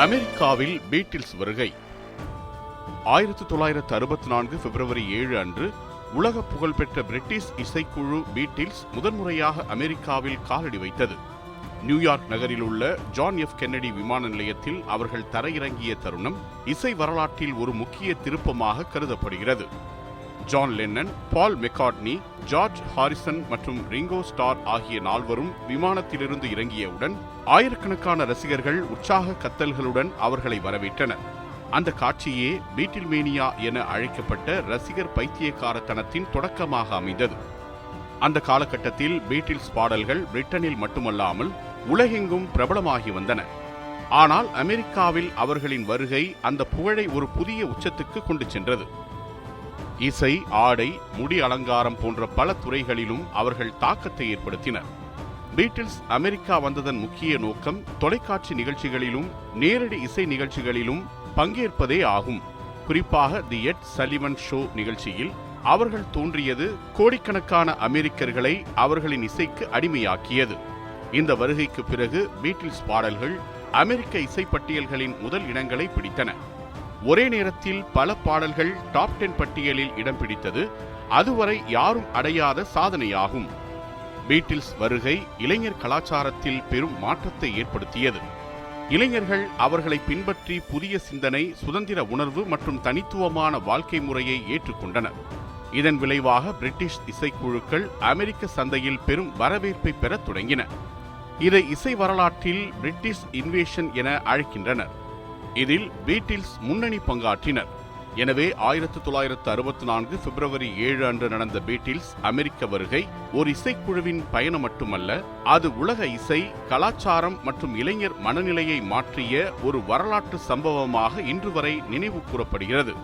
அமெரிக்காவில் பீட்டில்ஸ் வருகை. 1964 பிப்ரவரி 7 அன்று உலக புகழ்பெற்ற பிரிட்டிஷ் இசைக்குழு பீட்டில்ஸ் முதன்முறையாக அமெரிக்காவில் காலடி வைத்தது. நியூயார்க் நகரில் உள்ள ஜான் எஃப் கென்னடி விமான நிலையத்தில் அவர்கள் தரையிறங்கிய தருணம் இசை வரலாற்றில் ஒரு முக்கிய திருப்பமாக கருதப்படுகிறது. ஜான் லென்னன், பால் மெக்கார்ட்னி, ஜார்ஜ் ஹாரிசன் மற்றும் ரிங்கோ ஸ்டார் ஆகிய நால்வரும் விமானத்திலிருந்து இறங்கியவுடன் ஆயிரக்கணக்கான ரசிகர்கள் உற்சாக கத்தல்களுடன் அவர்களை வரவேற்றனர். அந்த காட்சியே பீட்டில்மேனியா என அழைக்கப்பட்ட ரசிகர் பைத்தியக்காரத்தனத்தின் தொடக்கமாக அமைந்தது. அந்த காலகட்டத்தில் பீட்டில்ஸ் பாடல்கள் பிரிட்டனில் மட்டுமல்லாமல் உலகெங்கும் பிரபலமாகி வந்தன. ஆனால் அமெரிக்காவில் அவர்களின் வருகை அந்த புகழை ஒரு புதிய உச்சத்துக்கு கொண்டு சென்றது. இசை, ஆடை, முடி அலங்காரம் போன்ற பல துறைகளிலும் அவர்கள் தாக்கத்தை ஏற்படுத்தினர். பீட்டில்ஸ் அமெரிக்கா வந்ததன் முக்கிய நோக்கம் தொலைக்காட்சி நிகழ்ச்சிகளிலும் நேரடி இசை நிகழ்ச்சிகளிலும் பங்கேற்பதே ஆகும். குறிப்பாக தி எட் சலிவன் ஷோ நிகழ்ச்சியில் அவர்கள் தோன்றியது கோடிக்கணக்கான அமெரிக்கர்களை அவர்களின் இசைக்கு அடிமையாக்கியது. இந்த வருகைக்கு பிறகு பீட்டில்ஸ் பாடல்கள் அமெரிக்க இசை பட்டியல்களின் முதல் இடங்களை பிடித்தன. ஒரே நேரத்தில் பல பாடல்கள் டாப் 10 பட்டியலில் இடம் பிடித்தது அதுவரை யாரும் அடையாத சாதனையாகும். பீட்டில்ஸ் வருகை இளைஞர் கலாச்சாரத்தில் பெரும் மாற்றத்தை ஏற்படுத்தியது. இளைஞர்கள் அவர்களை பின்பற்றி புதிய சிந்தனை, சுதந்திர உணர்வு மற்றும் தனித்துவமான வாழ்க்கை முறையை ஏற்றுக்கொண்டனர். இதன் விளைவாக பிரிட்டிஷ் இசைக்குழுக்கள் அமெரிக்க சந்தையில் பெரும் வரவேற்பை பெறத் தொடங்கின. இதை இசை வரலாற்றில் பிரிட்டிஷ் இன்வேஷன் என அழைக்கின்றனர். இதில் பீட்டில்ஸ் முன்னணி பங்காற்றினர். எனவே 1964 பிப்ரவரி 7 அன்று நடந்த பீட்டில்ஸ் அமெரிக்க வருகை ஒரு இசைக்குழுவின் பயணம் மட்டுமல்ல, அது உலக இசை, கலாச்சாரம் மற்றும் இளைஞர் மனநிலையை மாற்றிய ஒரு வரலாற்று சம்பவமாக இன்று வரை நினைவு கூறப்படுகிறது.